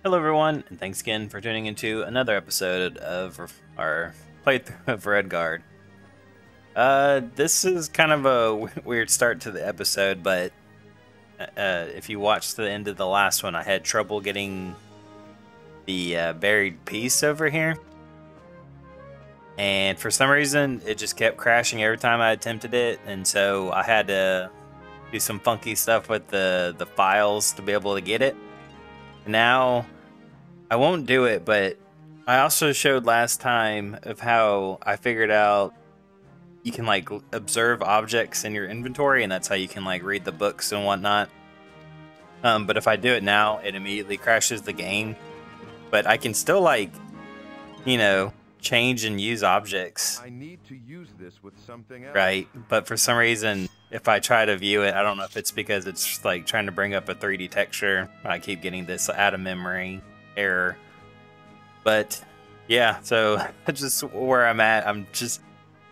Hello everyone, and thanks again for tuning into another episode of our playthrough of Redguard. This is kind of a weird start to the episode, but if you watched the end of the last one, I had trouble getting the buried piece over here. And for some reason, it just kept crashing every time I attempted it, and so I had to do some funky stuff with the files to be able to get it. Now, I won't do it, but I also showed last time of how I figured out you can like observe objects in your inventory, and that's how you can like read the books and whatnot. But if I do it now, it immediately crashes the game. But I can still like, change and use objects. I need to use this with something else. Right, but for some reason, if I try to view it, I don't know if it's because it's like trying to bring up a 3D texture. I keep getting this out of memory error. But yeah, so that's just where I'm at. I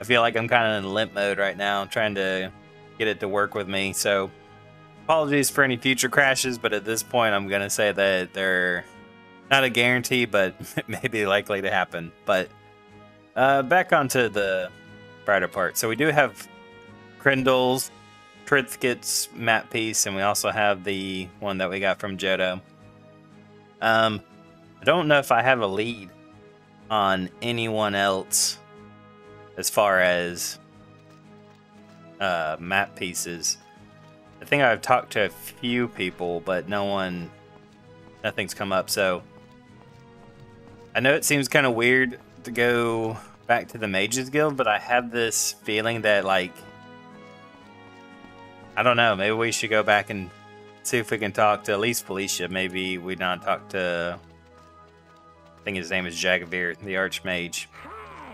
feel like I'm kind of in limp mode right now, trying to get it to work with me. So apologies for any future crashes, but at this point, I'm gonna say that they're not a guarantee, but maybe likely to happen. But back onto the brighter part. So we do have Krindle's Trithkit's map piece, and we also have the one that we got from Jodo. I don't know if I have a lead on anyone else as far as map pieces. I think I've talked to a few people, but nothing's come up. So I know it seems kind of weird to go back to the Mages Guild, but I have this feeling that, like, I don't know, maybe we should go back and see if we can talk to at least Felicia. Maybe we not talk to, I think his name is Jagavir, the Archmage.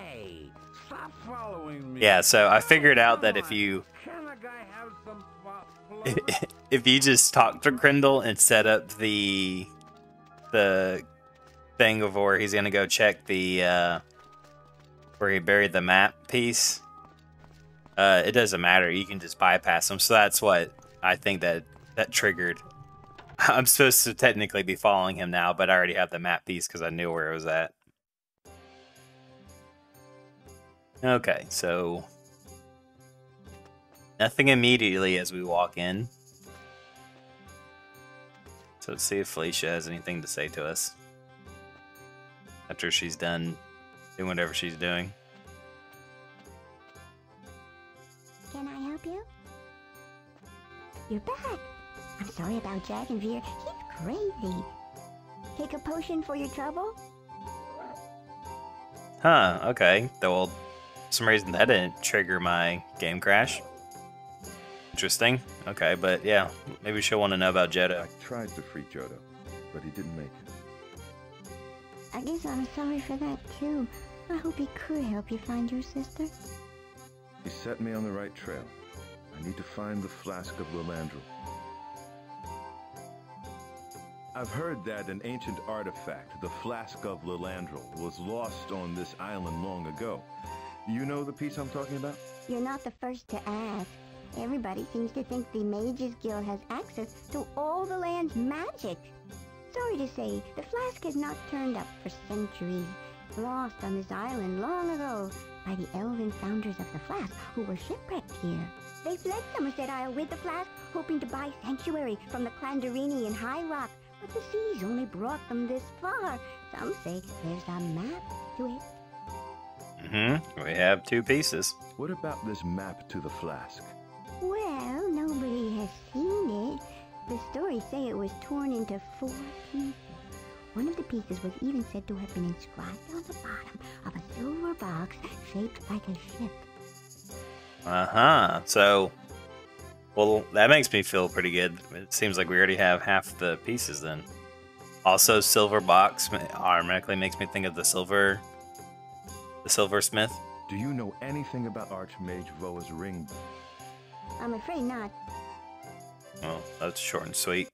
Hey, stop following me. Yeah, so I figured out that if you if you just talk to Krindle and set up the thing of where he's gonna go check the where he buried the map piece, it doesn't matter. You can just bypass him. So that's what I think that triggered. I'm supposed to technically be following him now, but I already have the map piece because I knew where it was at. Okay, so nothing immediately as we walk in. So let's see if Felicia has anything to say to us after she's done doing whatever she's doing. Can I help you? You're back. I'm sorry about Jack and Veer. He's crazy. Take a potion for your trouble? Huh, okay. Well, for some reason that didn't trigger my game crash. Interesting. Okay, but yeah, maybe she'll want to know about Jodo. I tried to free Jodo, but he didn't make it. I guess I'm sorry for that too. I hope he could help you find your sister. He set me on the right trail. I need to find the Flask of Lilandril. I've heard that an ancient artifact, the Flask of Lilandril, was lost on this island long ago. You know the piece I'm talking about? You're not the first to ask. Everybody seems to think the Mages Guild has access to all the land's magic. Sorry to say, the flask has not turned up for centuries. Lost on this island long ago by the elven founders of the flask who were shipwrecked here. They fled Somerset Isle with the flask, hoping to buy sanctuary from the Clandarini and High Rock, but the seas only brought them this far. Some say there's a map to it. We have two pieces. What about this map to the flask? Well, nobody has seen it. The stories say it was torn into 4 pieces. One of the pieces was even said to have been inscribed on the bottom of a silver box shaped like a ship. So, well, that makes me feel pretty good. It seems like we already have half the pieces then. Also, silver box automatically makes me think of the silversmith. Do you know anything about Archmage Voa's ring? I'm afraid not. Well, that's short and sweet.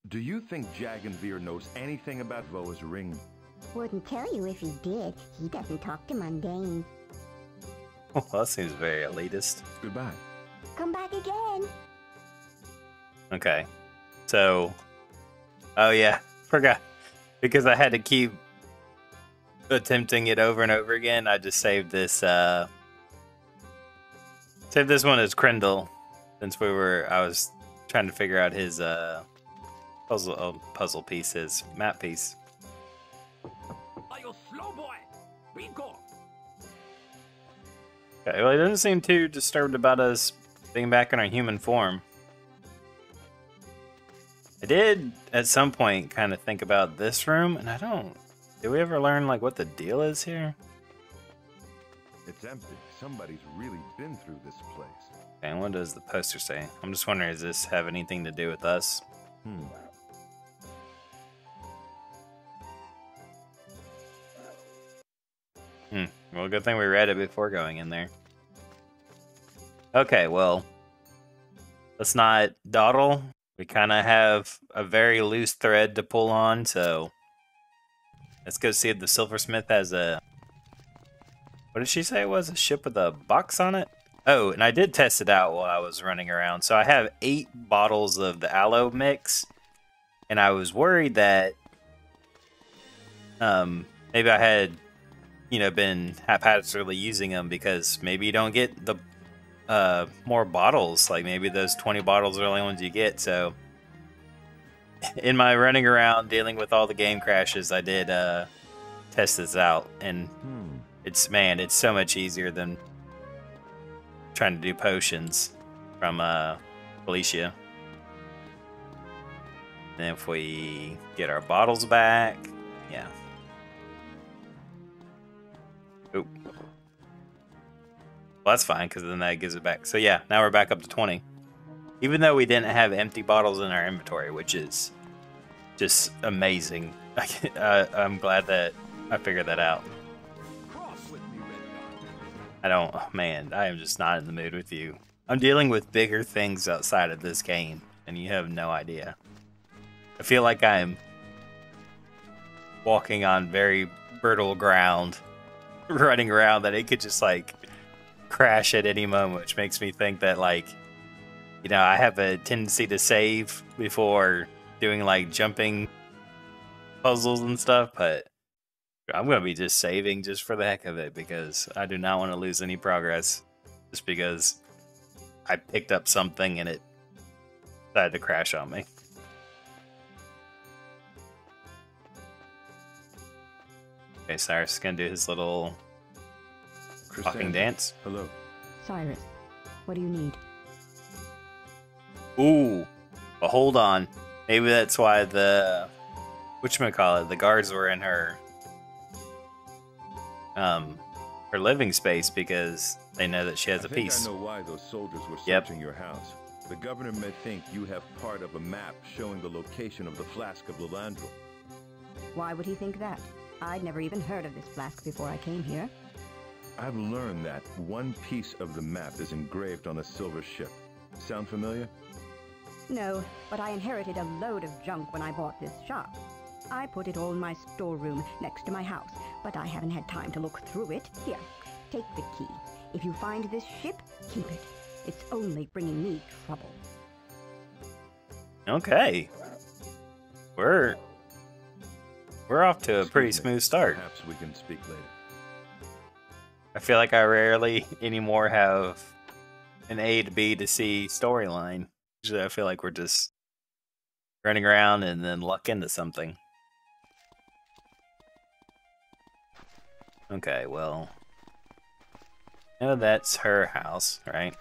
Do you think Jagavir knows anything about Voa's ring? Wouldn't tell you if he did. He doesn't talk to mundane. Well, that seems very elitist. Goodbye. Come back again. Okay. So, oh yeah, forgot. because I had to keep attempting it over and over again, I just saved this one as Krendel, since I was trying to figure out his puzzle piece, his map piece. Are you slow boy? Be gone. Okay, well, he doesn't seem too disturbed about us being back in our human form. I did at some point kind of think about this room, and did we ever learn like what the deal is here? It's empty. Somebody's really been through this place. And what does the poster say? I'm just wondering, does this have anything to do with us? Well, good thing we read it before going in there. Okay, well, let's not dawdle. We kind of have a very loose thread to pull on, so let's go see if the silversmith has a... What did she say it was? A ship with a box on it? Oh, and I did test it out while I was running around. So I have 8 bottles of the aloe mix, and I was worried that maybe I had, been haphazardly using them, because maybe you don't get the more bottles. Like maybe those 20 bottles are the only ones you get. So in my running around dealing with all the game crashes, I did test this out, and it's so much easier than trying to do potions from Felicia. And if we get our bottles back, yeah. Oop. Well, that's fine, because then that gives it back. So yeah, now we're back up to 20. Even though we didn't have empty bottles in our inventory, which is just amazing. I'm glad that I figured that out. I am just not in the mood with you. I'm dealing with bigger things outside of this game, and you have no idea. I feel like I'm walking on very brittle ground, running around, that it could just, like, crash at any moment, which makes me think that, like, I have a tendency to save before doing, like, jumping puzzles and stuff, but I'm going to be just saving just for the heck of it, because I do not want to lose any progress just because I picked up something and it decided to crash on me. Okay, Cyrus is going to do his little talking dance. Hello. Cyrus, what do you need? Ooh, but hold on. Maybe that's why the guards were in her living space, because they know that she has a piece. I know why those soldiers were searching your house. The governor may think you have part of a map showing the location of the flask of Lilandril. Why would he think that? I'd never even heard of this flask before I came here. I've learned that one piece of the map is engraved on a silver ship. Sound familiar? No, but I inherited a load of junk when I bought this shop. I put it all in my storeroom next to my house, but I haven't had time to look through it. Here, take the key. If you find this ship, keep it. It's only bringing me trouble. Okay. We're off to a pretty smooth start. Perhaps we can speak later. I feel like I rarely anymore have an A to B to C storyline. Usually I feel like we're just running around and then luck into something. Okay, well, no, that's her house, right?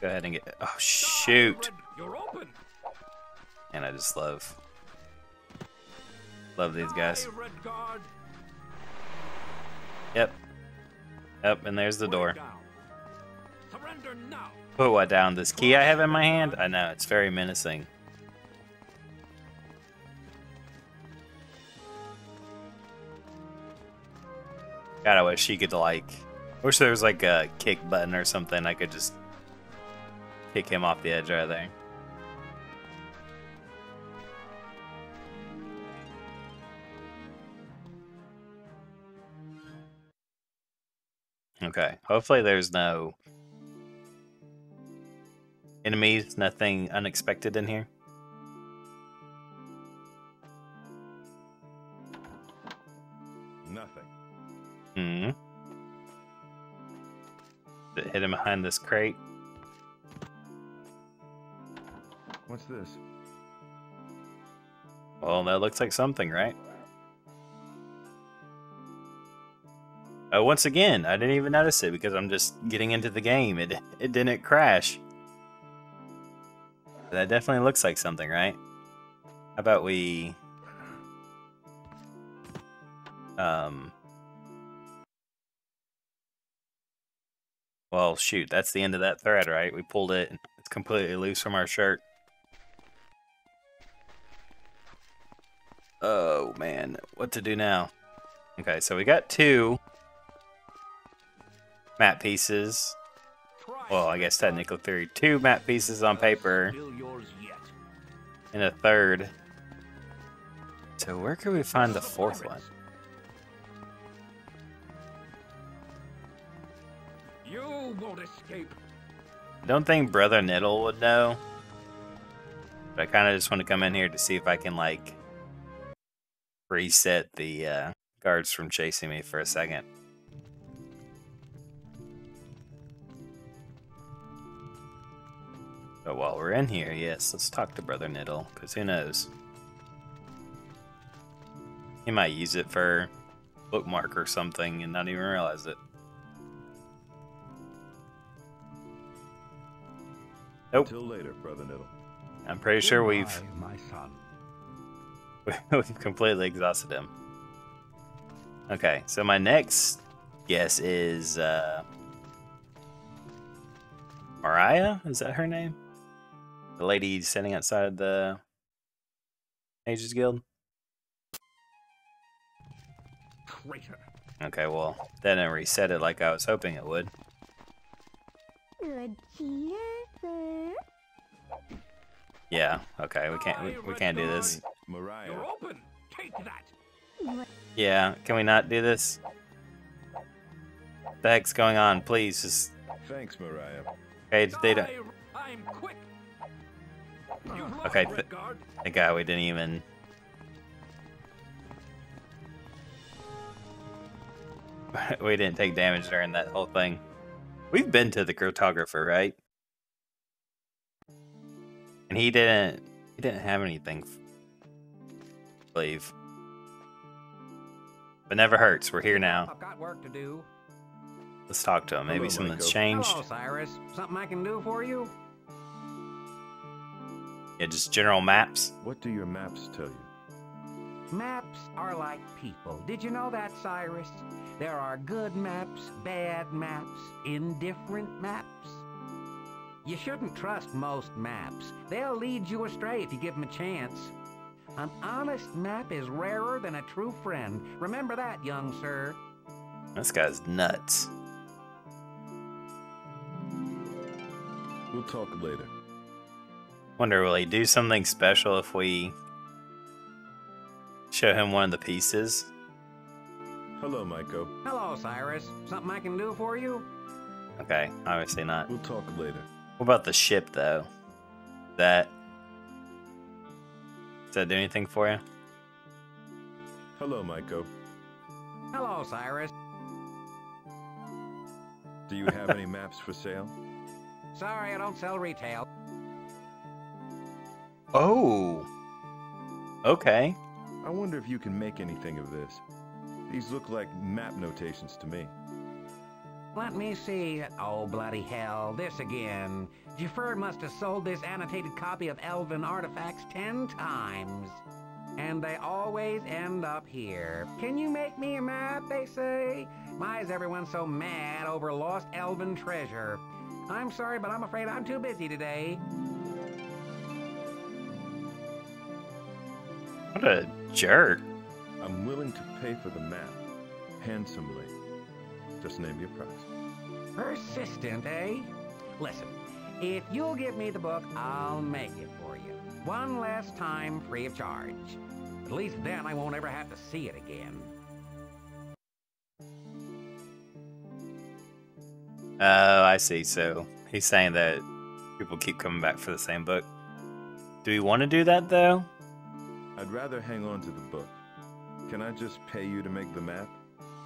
Go ahead and get. Oh shoot! You're open. And I just love these guys. Redguard. Yep. Yep, and there's the door. Surrender now. Put what down? This key I have in my hand? I know, it's very menacing. God, I wish she could, like... I wish there was, like, a kick button or something. I could just kick him off the edge right there. Okay, hopefully there's no enemies, nothing unexpected in here. Nothing. Hmm. Did it hit him behind this crate? What's this? Well, that looks like something, right? Oh, once again, I didn't even notice it because I'm just getting into the game. It didn't crash. That definitely looks like something, right? How about we... Well, shoot, that's the end of that thread, right? We pulled it. It's completely loose from our shirt. Oh, man. What to do now? Okay, so we got 2 map pieces. Well, I guess technically 3. 2 map pieces on paper. And a 3rd. So where can we find the 4th one? You won't escape. I don't think Brother Niddle would know. But I kind of just want to come in here to see if I can, like, reset the guards from chasing me for a second. But while we're in here, yes, let's talk to Brother Niddle, because who knows? He might use it for bookmark or something and not even realize it. Nope. Until later, Brother Niddle. I'm pretty sure we've My son. we've completely exhausted him. Okay, so my next guess is Mariah? Is that her name? The lady sitting outside the Mages Guild? Traitor. Okay, well, that didn't reset it like I was hoping it would. Good cheer, sir. Yeah, okay, we can't do this. Mariah. You're open. Take that. Yeah, can we not do this? What the heck's going on? Please, just... Thanks, Mariah. Okay, they don't... I'm quick. You've lost, Okay, Redguard. thank God we didn't even... we didn't take damage during that whole thing. We've been to the cartographer, right? And he didn't have anything, I believe. But never hurts. We're here now. I've got work to do. Let's talk to him. Maybe Hello, something's Michael. changed. Hello, Cyrus. Something I can do for you? Yeah, just general maps. What do your maps tell you? Maps are like people. Did you know that, Cyrus? There are good maps, bad maps, indifferent maps. You shouldn't trust most maps. They'll lead you astray if you give them a chance. An honest map is rarer than a true friend. Remember that, young sir. This guy's nuts. We'll talk later. Wonder, will he do something special if we show him one of the pieces? Hello, Maiko. Hello, Cyrus. Something I can do for you? Okay, obviously not. We'll talk later. What about the ship, though? Does that do anything for you? Hello, Maiko. Hello, Cyrus. Do you have any maps for sale? Sorry, I don't sell retail. Oh! Okay. I wonder if you can make anything of this. These look like map notations to me. Let me see. Oh, bloody hell. This again. Jaffer must have sold this annotated copy of Elven artifacts 10 times. And they always end up here. Can you make me a map, they say? Why is everyone so mad over lost Elven treasure? I'm sorry, but I'm afraid I'm too busy today. What a jerk. I'm willing to pay for the map. Handsomely. Just name your price. Persistent, eh? Listen, if you'll give me the book, I'll make it for you. One last time, free of charge. At least then I won't ever have to see it again. Oh, I see. So he's saying that people keep coming back for the same book. Do we want to do that, though? I'd rather hang on to the book. Can I just pay you to make the map?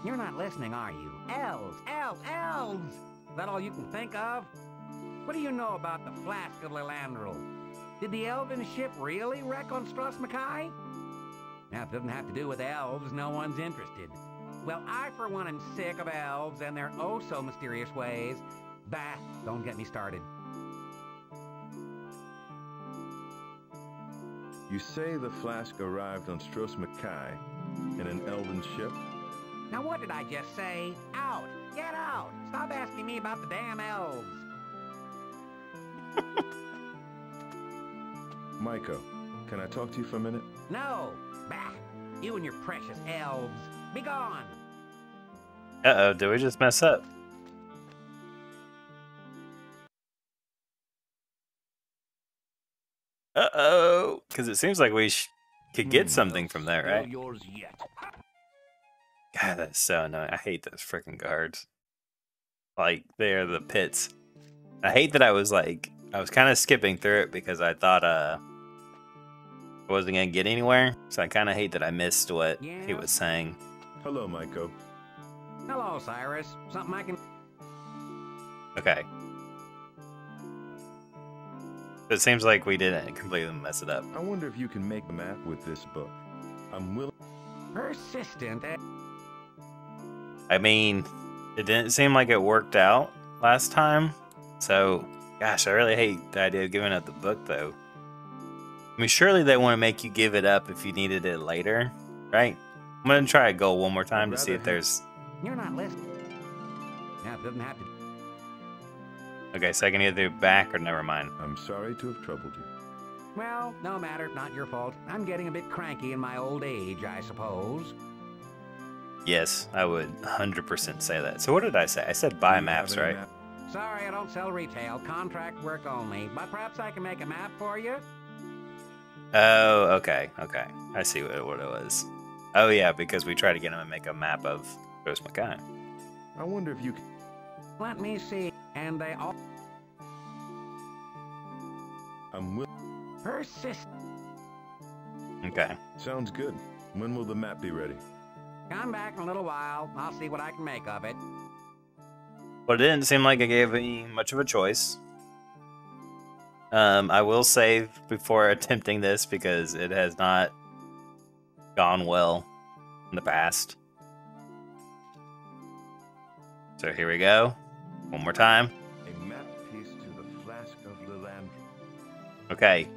You're not listening, are you? Elves! Elves! Elves! Is that all you can think of? What do you know about the Flask of Lilandril? Did the elven ship really wreck on Stros Mackay? Now, if it doesn't have to do with elves, no one's interested. Well, I, for one, am sick of elves and their oh-so-mysterious ways. Bah, don't get me started. You say the flask arrived on Stros Mackay in an elven ship? Now, what did I just say? Out! Get out! Stop asking me about the damn elves! Maiko, can I talk to you for a minute? No! Bah! You and your precious elves! Be gone! Uh-oh, did we just mess up? Uh-oh! Because it seems like we could get something from that, right? Yours yet. God, that's so annoying. I hate those freaking guards. Like, they're the pits. I hate that I was kind of skipping through it because I thought I wasn't going to get anywhere. So I kind of hate that I missed what he was saying. Hello, Maiko. Hello, Cyrus. Something I can... Okay. It seems like we didn't completely mess it up. I wonder if you can make a map with this book. I'm willing... Persistent, eh? I mean, it didn't seem like it worked out last time. So, gosh, I really hate the idea of giving up the book, though. I mean, surely they want to make you give it up if you needed it later, right? I'm going to try a goal one more time to see if there's... You're not listening. Now, it doesn't have to... Okay, so I can either do back or never mind. I'm sorry to have troubled you. Well, no matter, not your fault. I'm getting a bit cranky in my old age, I suppose. Yes, I would 100% say that. So what did I say? I said buy maps, right? Sorry, I don't sell retail. Contract work only. But perhaps I can make a map for you? Oh, okay, okay. I see what it was. Oh, yeah, because we tried to get him to make a map of Stros Mackay. I wonder if you can... Let me see. And they all... I'm willing... Persist. Okay. Sounds good. When will the map be ready? Come back in a little while. I'll see what I can make of it. Well, it didn't seem like it gave me much of a choice. I will save before attempting this because it has not gone well in the past. So here we go. One more time. A map piece to the Flask of Lilandril. Okay.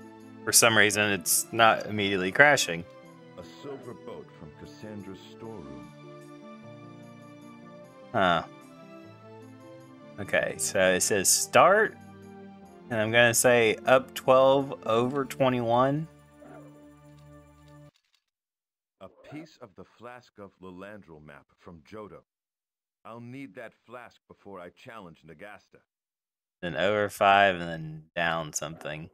For some reason, it's not immediately crashing. A silver boat from Cassandra's storeroom. Huh. Okay, so it says start, and I'm going to say up 12 over 21. A piece of the Flask of Lilandril map from Johto. I'll need that flask before I challenge Nagasta. Then over 5, and then down something.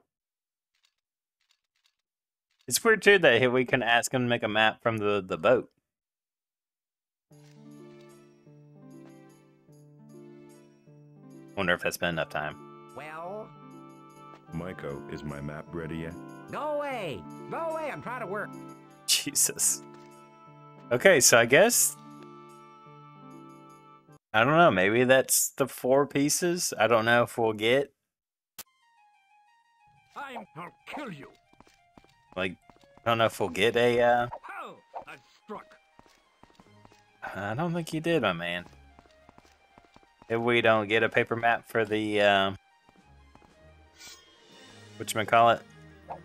It's weird, too, that we can ask him to make a map from the boat. Wonder if that's been enough time. Well? Maiko, is my map ready yet? Go away! Go away! I'm trying to work. Jesus. Okay, so I guess... I don't know, maybe that's the 4 pieces? I don't know if we'll get... I'll kill you. Like, I don't know if we'll get a, How? I struck. I don't think you did, my man. If we don't get a paper map for the, whatchamacallit?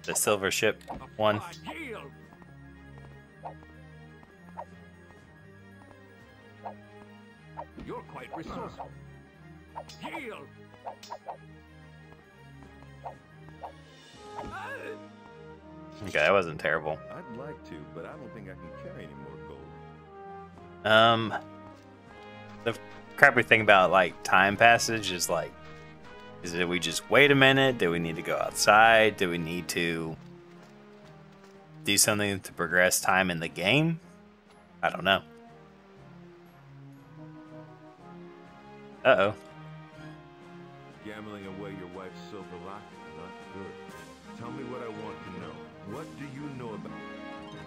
The silver ship one. Yield. You're quite resourceful. Yield. Okay, that wasn't terrible. I'd like to, but I don't think I can carry any more gold. The crappy thing about, like, time passage is, like, is it we just wait a minute? Do we need to go outside? Do we need to do something to progress time in the game? I don't know. Uh-oh. Gambling away your wife's silver locket, not good. Tell me what I want to know. What do you know about...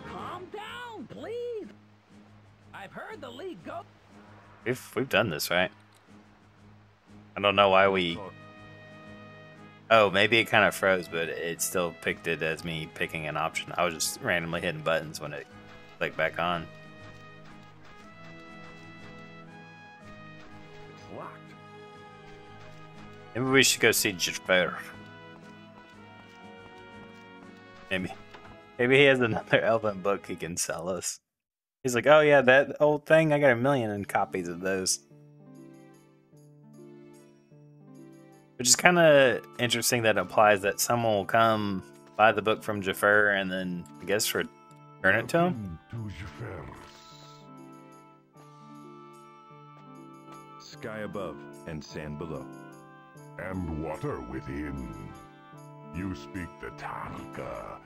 Calm down, please. heard the league go. We've done this, right? I don't know why we... Oh, maybe it kind of froze, but it still picked it as me picking an option. I was just randomly hitting buttons when it clicked back on. It's locked. Maybe we should go see Jafar. Maybe he has another elven book he can sell us. He's like, oh yeah, that old thing, I got 1 million copies of those. Which is kind of interesting that implies that someone will come buy the book from Jafar and then, I guess, return it to him. Sky above and sand below. And water within. You speak the Tarka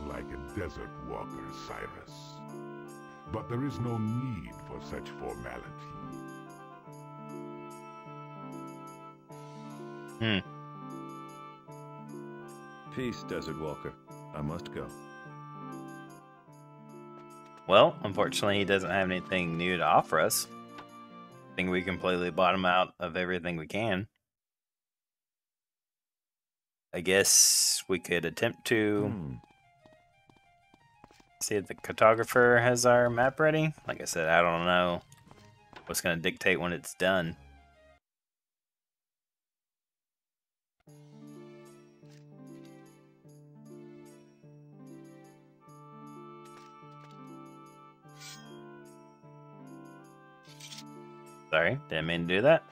like a desert walker, Cyrus. But there is no need for such formality. Peace, Desert Walker. I must go. Well, unfortunately, he doesn't have anything new to offer us. I think we completely bottom out of everything we can. I guess we could attempt to see if the cartographer has our map ready. Like I said, I don't know what's going to dictate when it's done. Sorry, didn't mean to do that.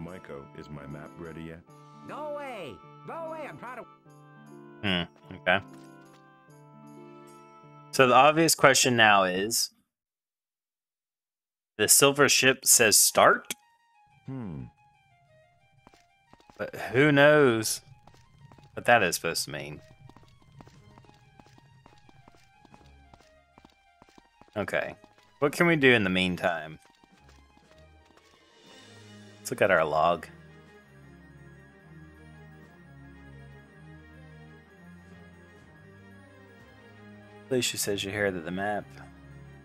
Maiko, is my map ready yet? Go away! Go away! I'm trying to... Okay. So the obvious question now is, the silver ship says start? But who knows what that is supposed to mean? Okay. What can we do in the meantime? Let's look at our log. Alicia says you hear that the map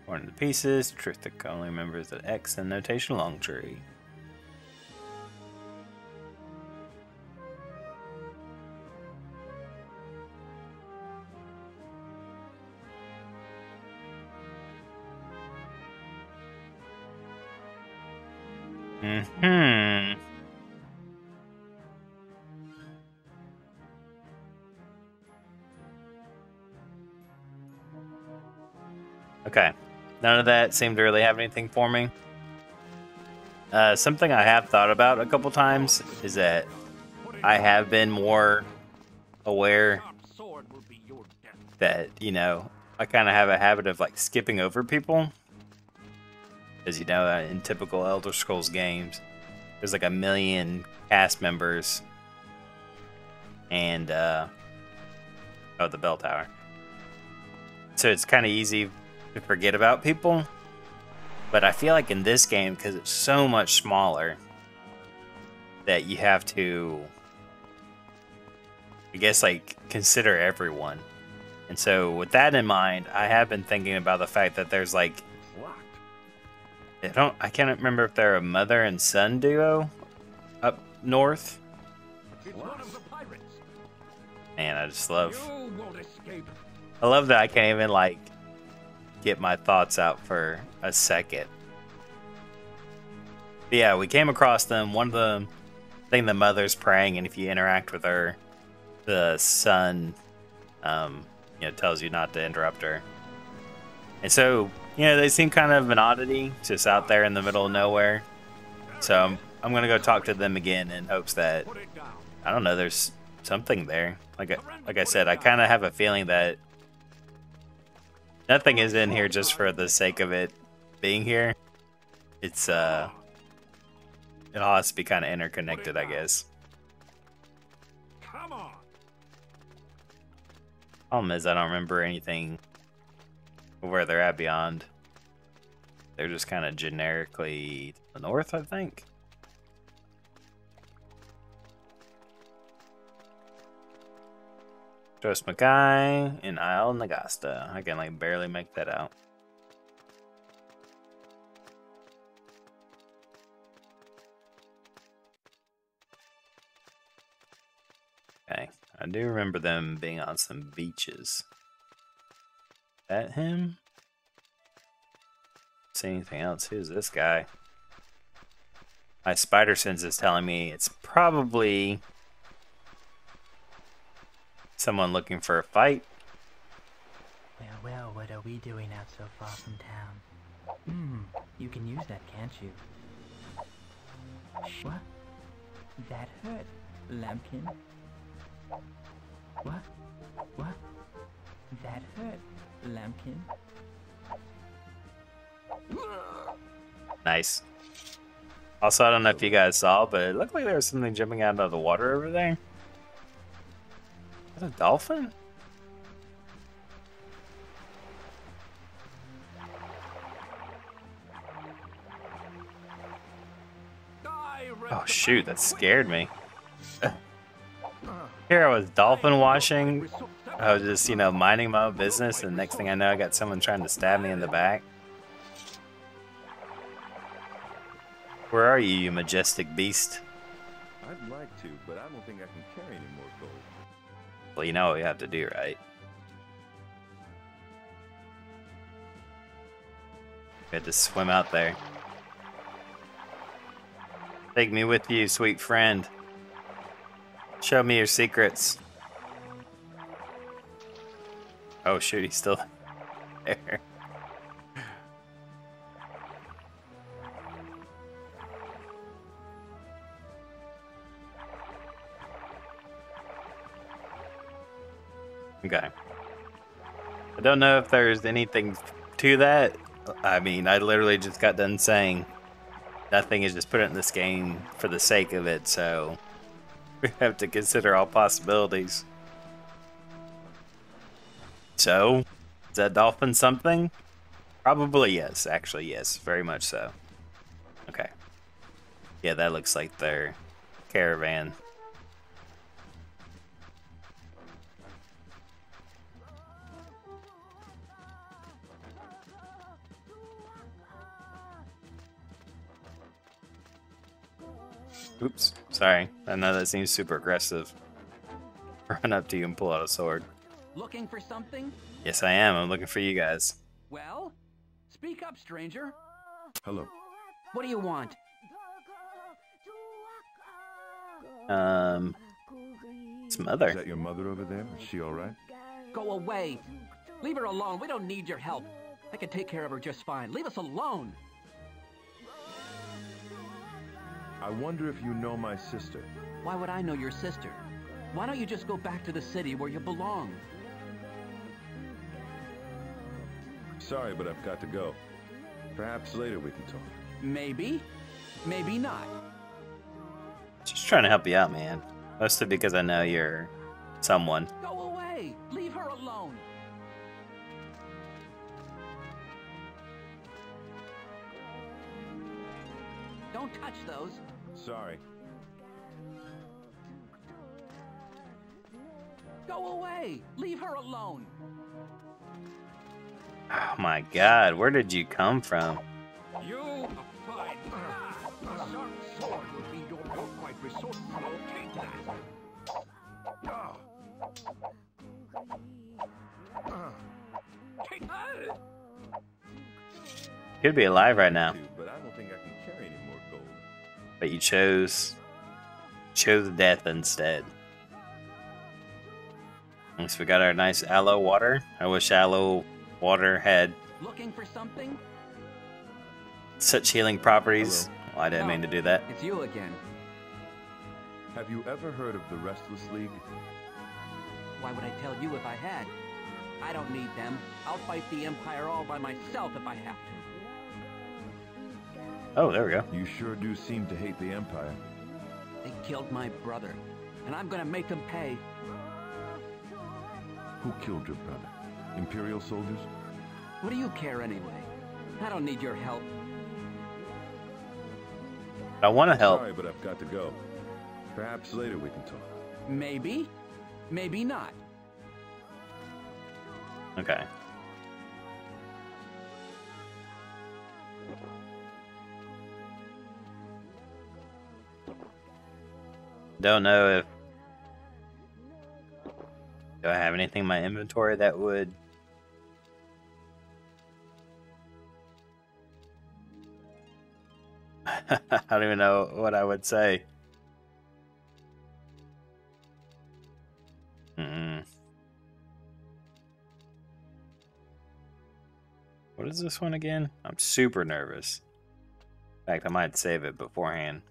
torn into pieces. Trithik only remembers that X and notation long tree. Okay. None of that seemed to really have anything for me. Something I have thought about a couple times is that I have been more aware that, you know, I kind of have a habit of like skipping over people. As you know, in typical Elder Scrolls games, there's like 1 million cast members. And, oh, the bell tower. So it's kind of easy to forget about people. But I feel like in this game, because it's so much smaller, that you have to, I guess, like, consider everyone. And so with that in mind, I have been thinking about the fact that there's like, I can't remember if they're a mother and son duo up north. Man, I just love, I love that I can't even like get my thoughts out for a second. But yeah, we came across them. One of them, I think the mother's praying, and if you interact with her, the son, you know, tells you not to interrupt her. And so, you know, they seem kind of an oddity, just out there in the middle of nowhere. So I'm gonna go talk to them again in hopes that, I don't know, there's something there. Like I said, I kind of have a feeling that nothing is in here just for the sake of it being here. It's it all has to be kind of interconnected, I guess. Come on. Problem is, I don't remember anything where they're at beyond. They're just kind of generically to the north, I think. Tros Mackay and Isle Nagasta. I can like barely make that out. I do remember them being on some beaches. That him? See anything else? Who's this guy? My spider sense is telling me it's probably someone looking for a fight. Well, what are we doing out so far from town? You can use that, can't you? What? That hurt, Lambkin. What? What? That hurt, Lambkin. Nice. Also, I don't know if you guys saw, but it looked like there was something jumping out of the water over there. Is that a dolphin? Oh shoot, that scared me. Here I was dolphin washing. I was just, minding my own business, and next thing I know, I got someone trying to stab me in the back. Where are you, you majestic beast? I'd like to, but I don't think I can carry any more gold. Well, you know what we have to do, right? We had to swim out there. Take me with you, sweet friend. Show me your secrets. Oh shoot, he's still there. Okay. I don't know if there's anything to that. I mean, I literally just got done saying nothing is just put it in this game for the sake of it, so we have to consider all possibilities. So, is that dolphin something? Probably yes, actually yes, very much so. Okay. Yeah, that looks like their caravan. Oops, sorry. I know that seems super aggressive. Run up to you and pull out a sword. Looking for something? Yes, I am. I'm looking for you guys. Well, speak up, stranger. Hello. What do you want? It's Mother. Is that your mother over there? Is she all right? Go away. Leave her alone. We don't need your help. I can take care of her just fine. Leave us alone. I wonder if you know my sister. Why would I know your sister? Why don't you just go back to the city where you belong? Sorry, but I've got to go. Perhaps later we can talk. Maybe. Maybe not. Just trying to help you out, man. Mostly because I know you're someone. Go away. Leave her alone. Don't touch those. Sorry. Go away. Leave her alone. Oh my god, where did you come from? You are fine. A sharp sword will be your quite resourceful. Take that. Take that. Could be alive right now, But I don't think I can carry any more gold. but you chose death instead. At least we got our nice aloe water. I wish aloe water had Looking for something? such healing properties. Hello. Well, I didn't mean to do that. It's you again. Have you ever heard of the Restless League? Why would I tell you if I had? I don't need them. I'll fight the Empire all by myself if I have to. Oh, there we go. You sure do seem to hate the Empire. They killed my brother, and I'm gonna make them pay. Who killed your brother? Imperial soldiers? What do you care anyway? I don't need your help. I want to help. Sorry, but I've got to go. Perhaps later we can talk. Maybe. Maybe not. Okay. Don't know if Do I have anything in my inventory that would... I don't even know what I would say. What is this one again? I'm super nervous. In fact, I might save it beforehand.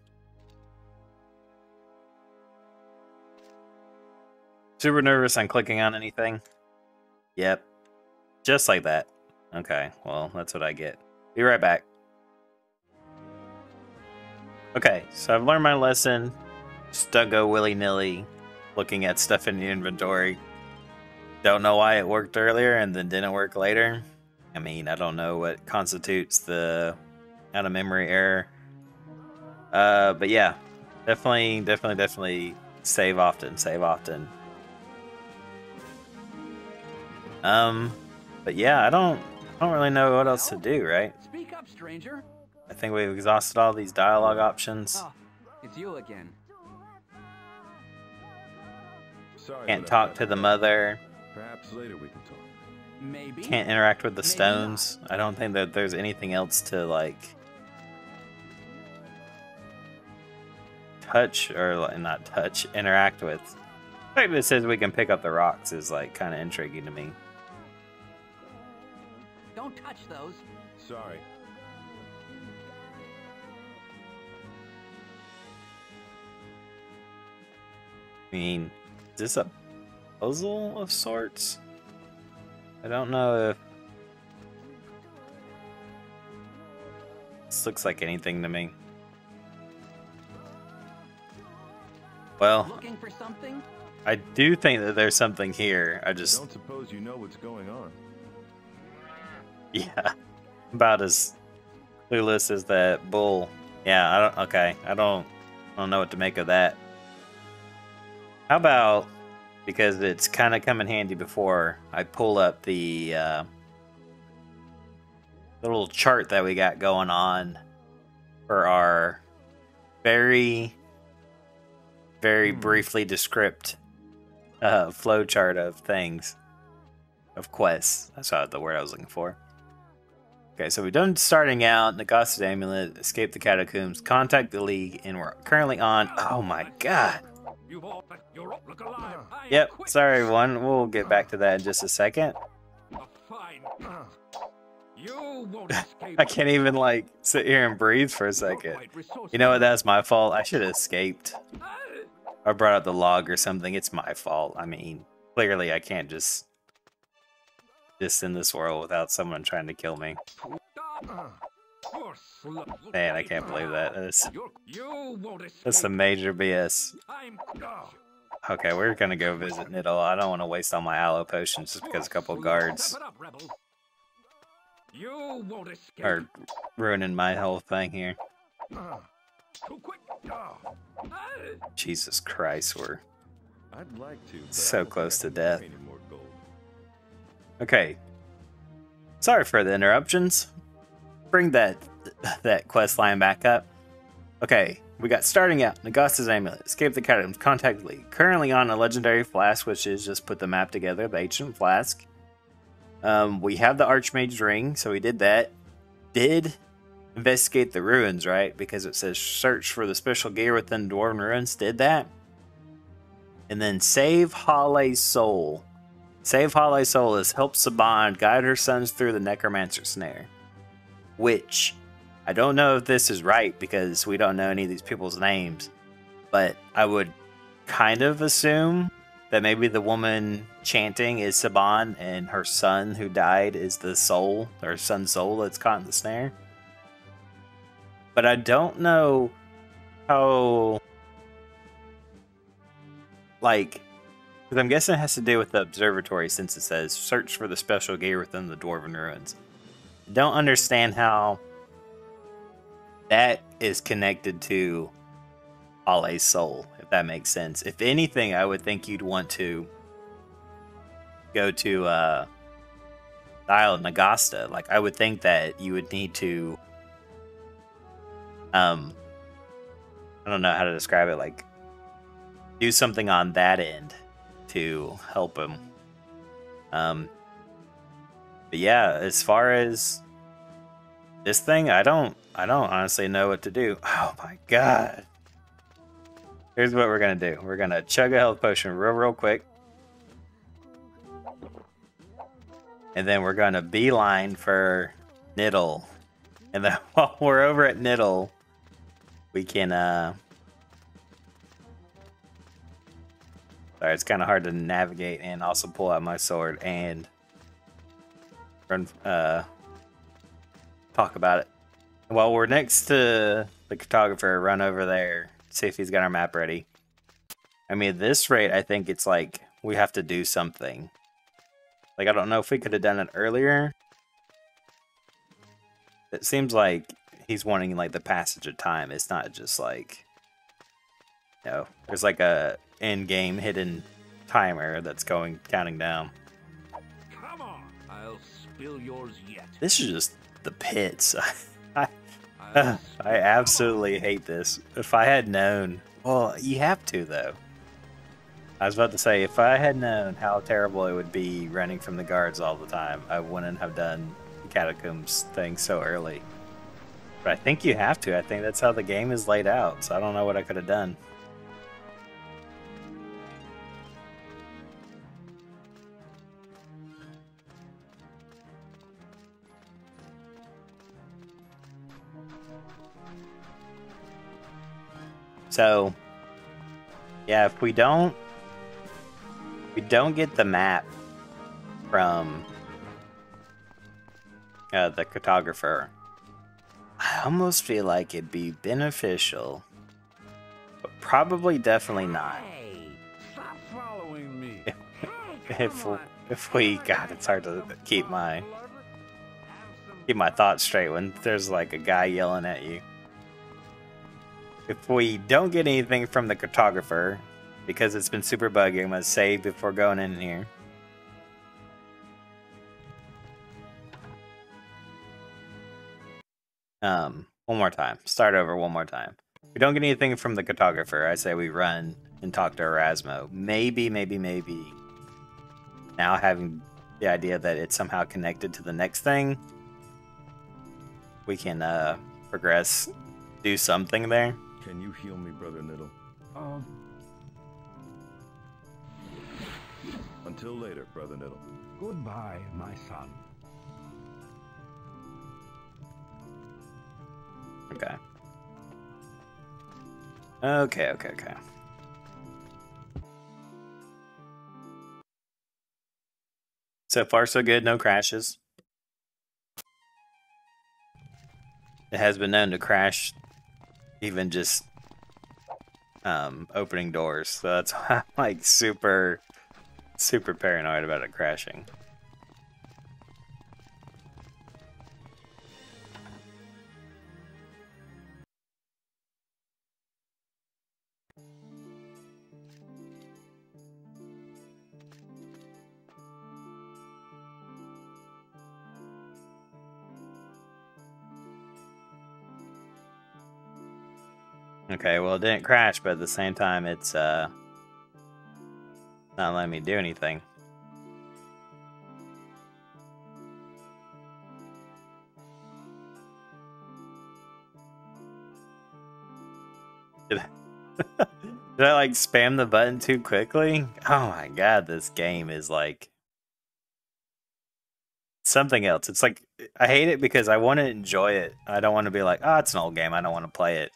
Super nervous on clicking on anything? Yep. Just like that. Okay, well, that's what I get. Be right back. Okay, so I've learned my lesson. Just don't go willy-nilly looking at stuff in the inventory. Don't know why it worked earlier and then didn't work later. I mean, I don't know what constitutes the out-of-memory error. But yeah, definitely save often, But yeah, I don't really know what else to do, right? Speak up, stranger. I think we've exhausted all these dialogue options. Oh, it's you again. Sorry, Can't but talk I've to got the work. mother. Perhaps later we can talk. Maybe. Can't interact with the Maybe stones. I don't think that there's anything else to like touch or like, not touch, interact with. The fact that it says we can pick up the rocks is like kind of intriguing to me. Don't touch those. Sorry. I mean, is this a puzzle of sorts? I don't know if this looks like anything to me. Well, Looking for something? I do think that there's something here. I just, Don't suppose you know what's going on. yeah, about as clueless as that bull. Yeah, I don't know what to make of that. How about, because it's kind of come in handy before, I pull up the little chart that we got going on for our very briefly descript flow chart of things, of quests. That's not the word I was looking for. Okay, so we've done starting out, Nagasa's Amulet, escape the catacombs, contact the League, and we're currently on, oh my god. You're up, look alive. Yep, sorry everyone, we'll get back to that in just a second. Fine. You won't escape. I can't even like sit here and breathe for a second. You know what, that's my fault. I should have escaped. I brought up the log or something. It's my fault. I mean, clearly I can't just in this world without someone trying to kill me. Man, I can't believe that. That's some major BS. Okay, we're gonna go visit Niddle. I don't want to waste all my aloe potions just because a couple of guards are ruining my whole thing here. Jesus Christ, we're I'd like to, but so I don't close think to I can death. make any more gold. Okay. Sorry for the interruptions. Bring that quest line back up. Okay, we got starting out, Nagasa's Amulet, escape the catacombs, contact the League. Currently on a legendary flask, which is just put the map together, the ancient flask. We have the Archmage's ring, so we did that. Did investigate the ruins, right? Because it says search for the special gear within Dwarven ruins. Did that. And then save Hale's soul. Save Hale's soul is help Saban guide her sons through the necromancer snare. Which, I don't know if this is right because we don't know any of these people's names. But I would kind of assume that maybe the woman chanting is Saban and her son who died is the soul, her son's soul that's caught in the snare. But I don't know how, like, because I'm guessing it has to do with the observatory since it says search for the special gear within the Dwarven ruins. Don't understand how that is connected to Hale's soul, if that makes sense. If anything, I would think you'd want to go to the Isle of Nagasta. Like, I would think that you would need to I don't know how to describe it, like do something on that end to help him. But yeah, as far as this thing, I don't honestly know what to do. Oh my god. Here's what we're gonna do. We're gonna chug a health potion real quick. And then we're gonna beeline for Niddle. And then while we're over at Niddle, we can sorry, it's kinda hard to navigate and also pull out my sword and run talk about it. While we're next to the cartographer, run over there, see if he's got our map ready. I mean, at this rate, I think it's like we have to do something. Like, I don't know if we could have done it earlier. It seems like he's wanting, like, the passage of time. It's not just like, you know, there's like a in-game hidden timer that's counting down. Come on, I'll spill yours yet. This is just the pits. I absolutely hate this. If I had known, well, you have to though. I was about to say, if I had known how terrible it would be running from the guards all the time, I wouldn't have done the catacombs thing so early. But I think you have to. I think that's how the game is laid out. So I don't know what I could have done. So, yeah, if we don't get the map from the cartographer, I almost feel like it'd be beneficial, but probably definitely not. Hey, stop following me. If we, God, it's hard to keep my thoughts straight when there's like a guy yelling at you. If we don't get anything from the cartographer, because it's been super buggy, I'm going to save before going in here. One more time. Start over one more time. If we don't get anything from the cartographer, I say we run and talk to Erasmo. Maybe. Now having the idea that it's somehow connected to the next thing, we can progress, do something there. Can you heal me, Brother Niddle? Until later, Brother Niddle. Goodbye, my son. Okay. So far, so good. No crashes. It has been known to crash even just opening doors. So that's why I'm like super paranoid about it crashing. Okay, well, it didn't crash, but at the same time, it's not letting me do anything. Did I like spam the button too quickly? Oh my god, this game is like something else. It's like, I hate it because I want to enjoy it. I don't want to be like, oh, it's an old game, I don't want to play it.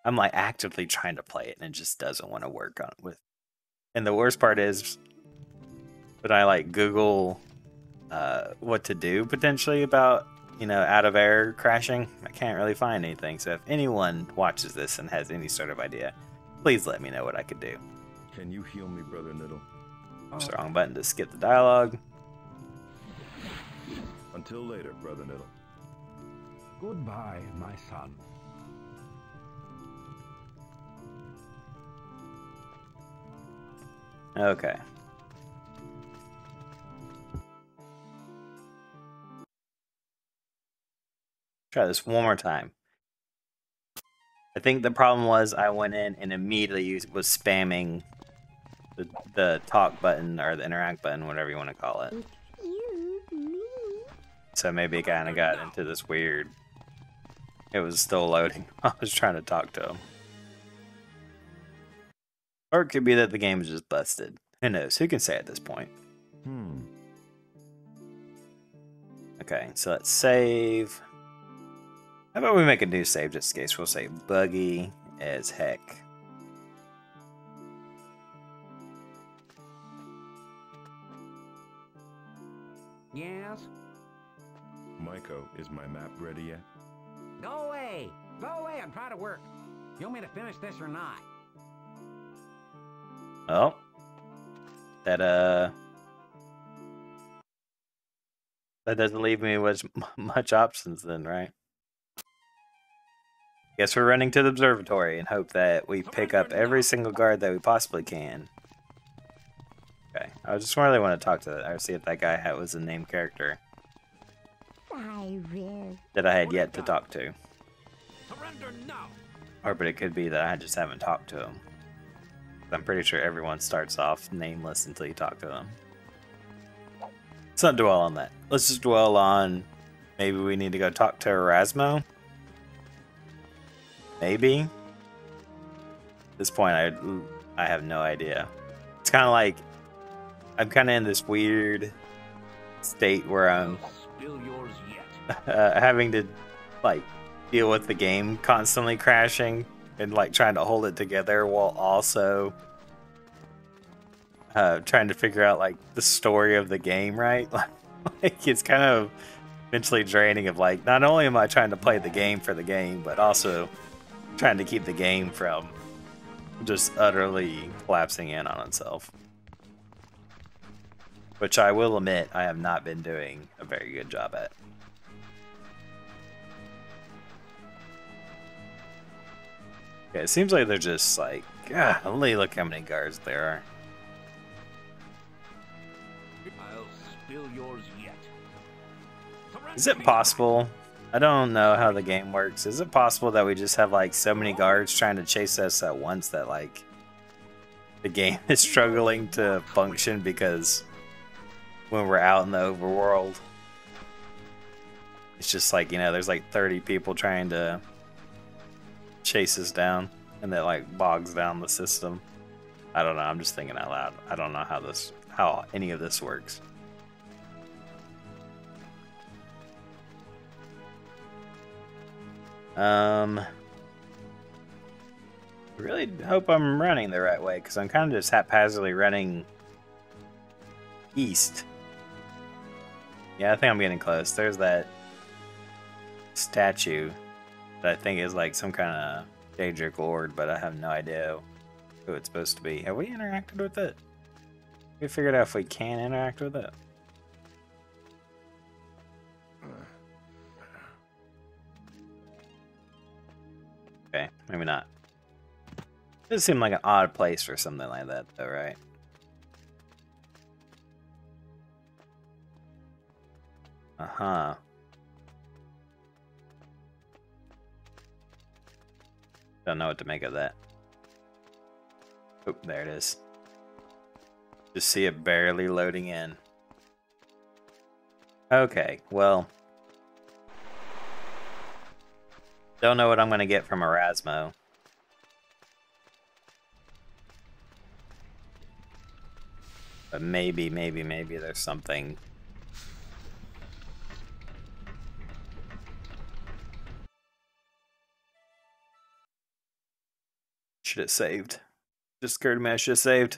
I'm like actively trying to play it and it just doesn't want to work on with. And the worst part is when I like Google what to do potentially about, you know, out of air crashing, I can't really find anything. So if anyone watches this and has any sort of idea, please let me know what I could do. Can you heal me, Brother Niddle? Press the wrong button to skip the dialogue. Until later, Brother Niddle. Goodbye, my son. Okay. Try this one more time. I think the problem was I went in and immediately was spamming the talk button or the interact button, whatever you want to call it. Excuse me. So maybe it kind of got into this weird. It was still loading. I was trying to talk to him. Or it could be that the game is just busted. Who knows? Who can say at this point? Okay, so let's save. How about we make a new save just in case? We'll say buggy as heck. Yes? Maiko, is my map ready yet? Go away! Go away and try to work. You want me to finish this or not? Oh. That doesn't leave me with much options then, right? Guess we're running to the observatory and hope that we pick up every single guard that we possibly can. Okay, I just really want to talk to that, or see if that guy was a named character Cyrus. that I had yet to talk to. Surrender now. Or but it could be that I just haven't talked to him. I'm pretty sure everyone starts off nameless until you talk to them. Let's not dwell on that. Let's just dwell on maybe we need to go talk to Erasmo. Maybe. At this point, I have no idea. It's kind of like I'm kind of in this weird state where I'm Spill yours yet. having to like deal with the game constantly crashing and like trying to hold it together while also trying to figure out like the story of the game, right? Like it's kind of mentally draining of like not only am I trying to play the game for the game, but also trying to keep the game from just utterly collapsing in on itself. Which I will admit I have not been doing a very good job at. Okay, it seems like they're just like, golly, look how many guards there are. I'll spill yours yet. Is it possible? I don't know how the game works. Is it possible that we just have like so many guards trying to chase us at once that like the game is struggling to function because when we're out in the overworld, it's just like, you know, there's like 30 people trying to chase us down and that like bogs down the system. I don't know. I'm just thinking out loud. I don't know how any of this works. I really hope I'm running the right way because I'm kind of just haphazardly running east. Yeah, I think I'm getting close. There's that statue that I think is like some kind of Daedric lord, but I have no idea who it's supposed to be. Have we interacted with it? We figured out if we can interact with it. Okay, maybe not. It does seem like an odd place for something like that, though, right? Uh-huh. Don't know what to make of that. Oh, there it is. Just see it barely loading in. Okay, well. Don't know what I'm going to get from Erasmo. But maybe there's something. Should have saved. Just occurred to me I should have saved.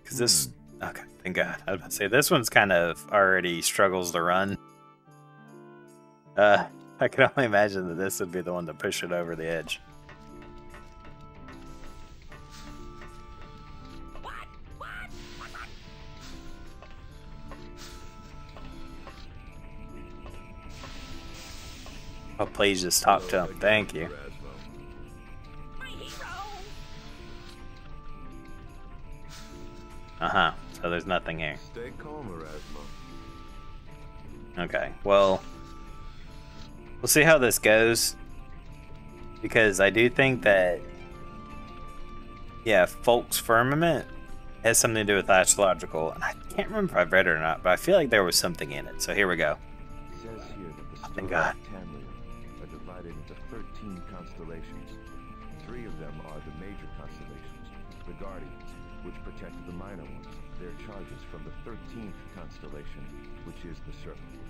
Because this... Okay, thank God. I was about to say, this one's kind of already struggles to run. I can only imagine that this would be the one to push it over the edge. Oh, please just talk to him. Thank you. Uh-huh. So there's nothing here. Stay calm, Erasmo. Okay, well... We'll see how this goes. Because I do think that... Yeah, Folk's Firmament has something to do with astrological, and I can't remember if I've read it or not, but I feel like there was something in it. So here we go. It says here that the Thank stars God. of Tamriel are divided into 13 constellations. 3 of them are the major constellations, the Guardians, which protect the minor ones. Their charges from the 13th constellation, which is the Serpent.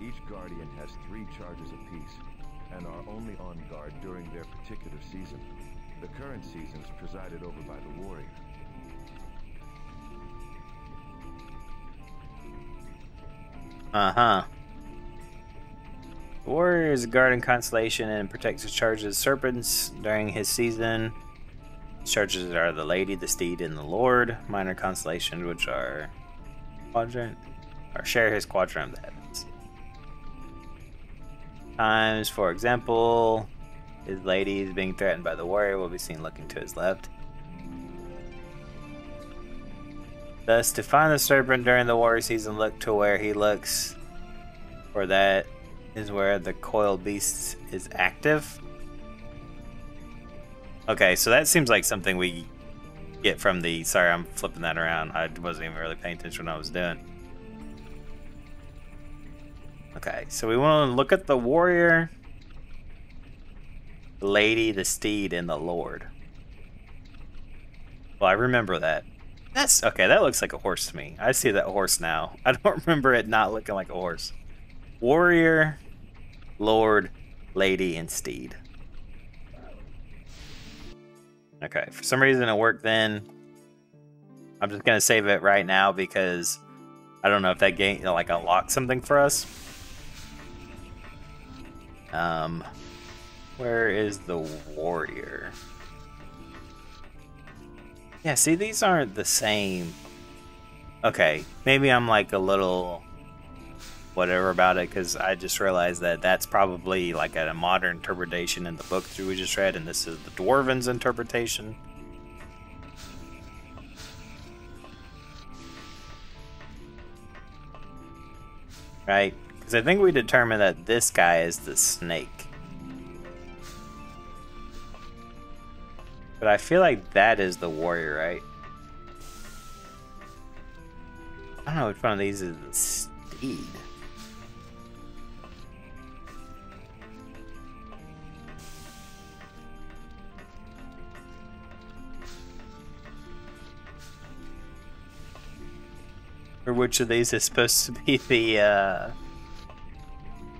Each Guardian has 3 charges apiece, and are only on guard during their particular season. The current season is presided over by the Warrior. Uh-huh. The Warrior is a guardian constellation and protects his charges serpents during his season. His charges are the Lady, the Steed, and the Lord. Minor constellations, which are quadrant, or share his quadrant of the heavens. Times, for example, his lady is being threatened by the warrior will be seen looking to his left. Thus, to find the serpent during the warrior season, look to where he looks, for that is where the coiled beast is active. Okay, so that seems like something we get from the... Sorry, I'm flipping that around. I wasn't even really paying attention when I was doing. Okay, so we want to look at the warrior, the lady, the steed, and the lord. Well, I remember that. That's okay. That looks like a horse to me. I see that horse now. I don't remember it not looking like a horse. Warrior, lord, lady, and steed. Okay, for some reason it worked then. I'm just gonna save it right now because I don't know if that game like unlocks something for us. Where is the warrior? Yeah, see, these aren't the same. Okay, maybe I'm like a little whatever about it because I just realized that that's probably like a modern interpretation in the book that we just read, and this is the Dwarven's interpretation. Right? Because I think we determined that this guy is the snake. But I feel like that is the warrior, right? I don't know which one of these is the steed. Or which of these is supposed to be the,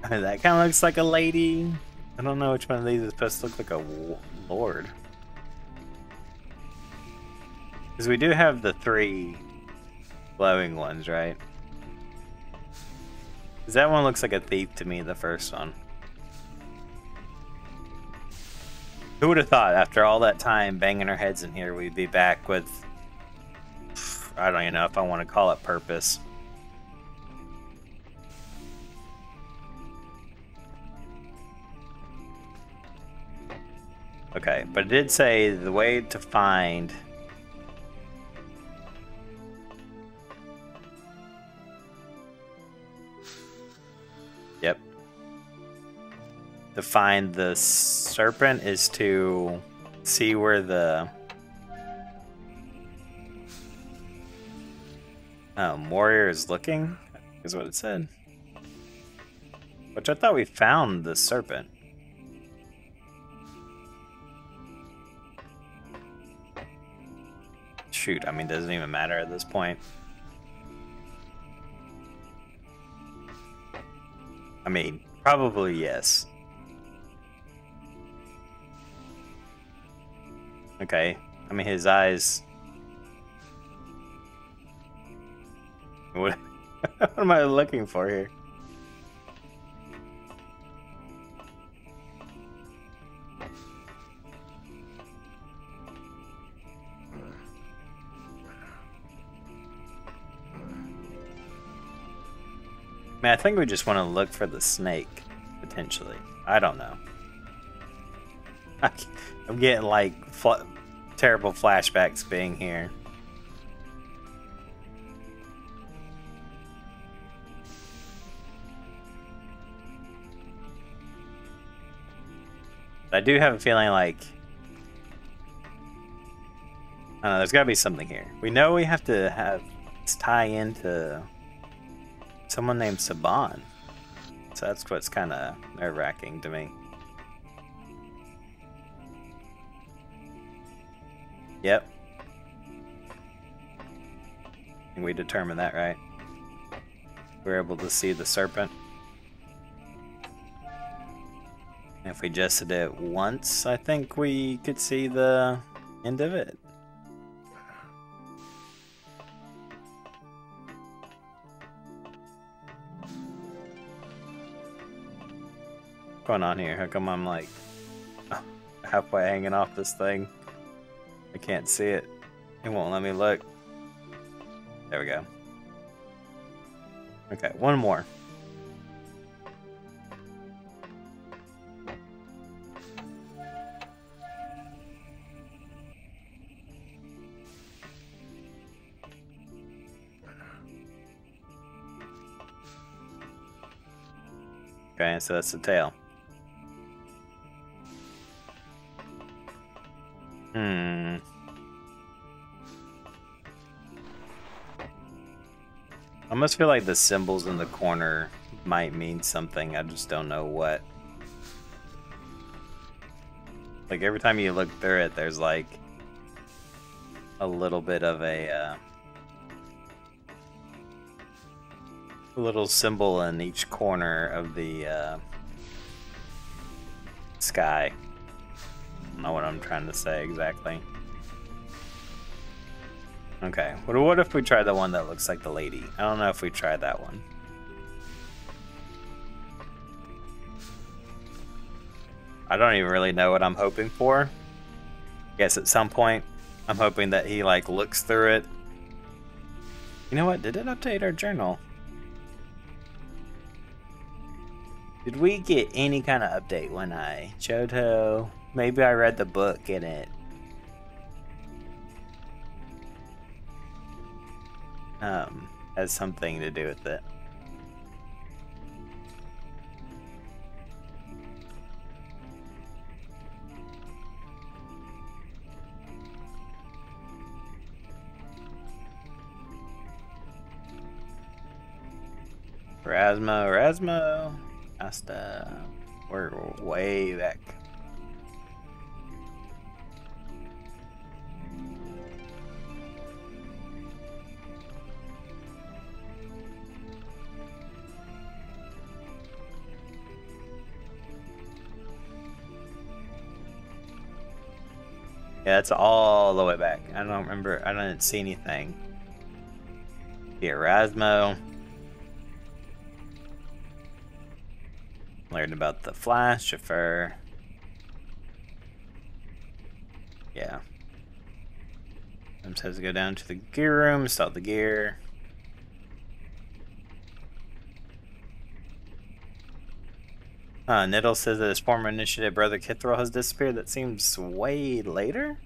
that kind of looks like a lady. I don't know which one of these is supposed to look like a lord. Because we do have the 3 glowing ones, right? Because that one looks like a thief to me, the first one. Who would have thought after all that time banging our heads in here, we'd be back with... I don't even know if I want to call it purpose. Okay, but it did say the way to find... Yep. To find the serpent is to see where the warrior is looking, is what it said. Which I thought we found the serpent. Shoot, I mean, it doesn't even matter at this point. I mean, probably yes. Okay, I mean, his eyes... What am I looking for here? Man, I think we just want to look for the snake, potentially. I don't know. I'm getting like terrible flashbacks being here. I do have a feeling like There's gotta be something here. We know we have to have this tie into someone named Saban. So that's what's kind of nerve-wracking to me. Yep. I think we determined that, right? We're able to see the serpent. And if we just did it once, I think we could see the end of it. What's going on here? How come I'm like halfway hanging off this thing? I can't see it. It won't let me look. There we go. Okay, one more. Okay, so that's the tail. I almost feel like the symbols in the corner might mean something. I just don't know what. Like every time you look through it, there's like a little bit of a little symbol in each corner of the sky. I don't know what I'm trying to say exactly. Okay, what if we try the one that looks like the lady? I don't know if we tried that one. I don't even really know what I'm hoping for. I guess at some point, I'm hoping that he like looks through it. You know what? Did it update our journal? Did we get any kind of update when I Johto? Maybe I read the book in it. Has something to do with it. Erasmo. Asta. We're way back. Yeah, that's all the way back. I don't remember. I didn't see anything. The Erasmo. Learned about the Flash, Chauffeur. Yeah. Sometimes has to go down to the gear room, install the gear. Niddle says that his former initiative brother Kithril has disappeared. That seems way later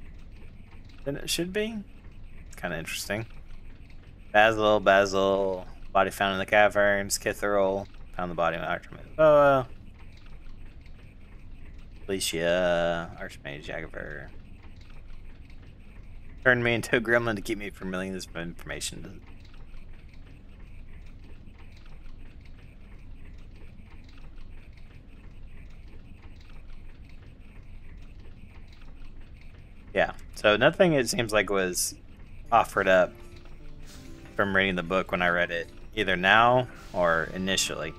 than it should be. Kind of interesting. Basil, body found in the caverns. Kithril found the body of Archmage Boa. Alicia, Archmage Jagger. Turned me into a gremlin to keep me from revealing this information. Yeah, so nothing it seems like was offered up from reading the book when I read it, either now or initially.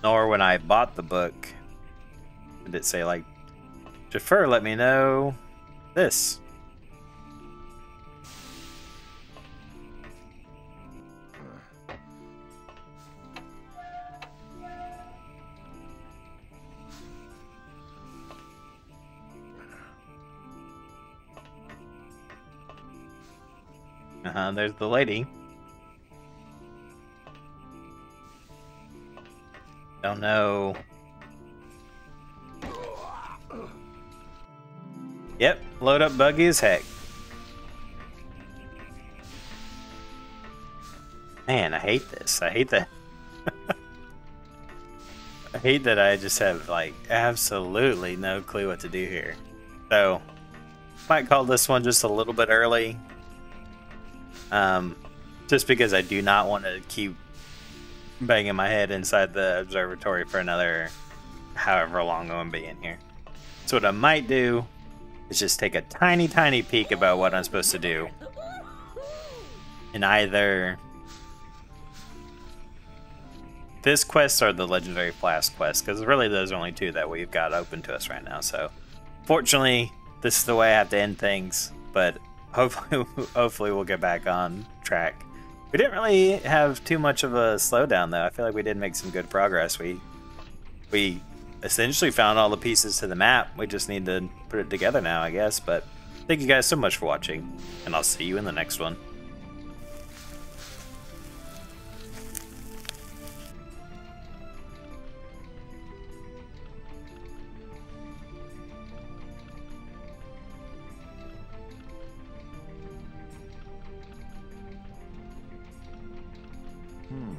Nor when I bought the book did it say, like, Jafar, let me know this. There's the lady. Don't know. Yep, load up buggy as heck. Man, I hate this. I hate that. I hate that I just have, like, absolutely no clue what to do here. So, might call this one just a little bit early. Just because I do not want to keep banging my head inside the observatory for another however long I'm going to be in here. So what I might do is just take a tiny peek about what I'm supposed to do. In either this quest or the Legendary Flask quest, because really those are only two that we've got open to us right now. So fortunately, this is the way I have to end things, but hopefully we'll get back on track. We didn't really have too much of a slowdown though. I feel like we did make some good progress. We essentially found all the pieces to the map. We just need to put it together now, I guess. But thank you guys so much for watching, and I'll see you in the next one. Hmm.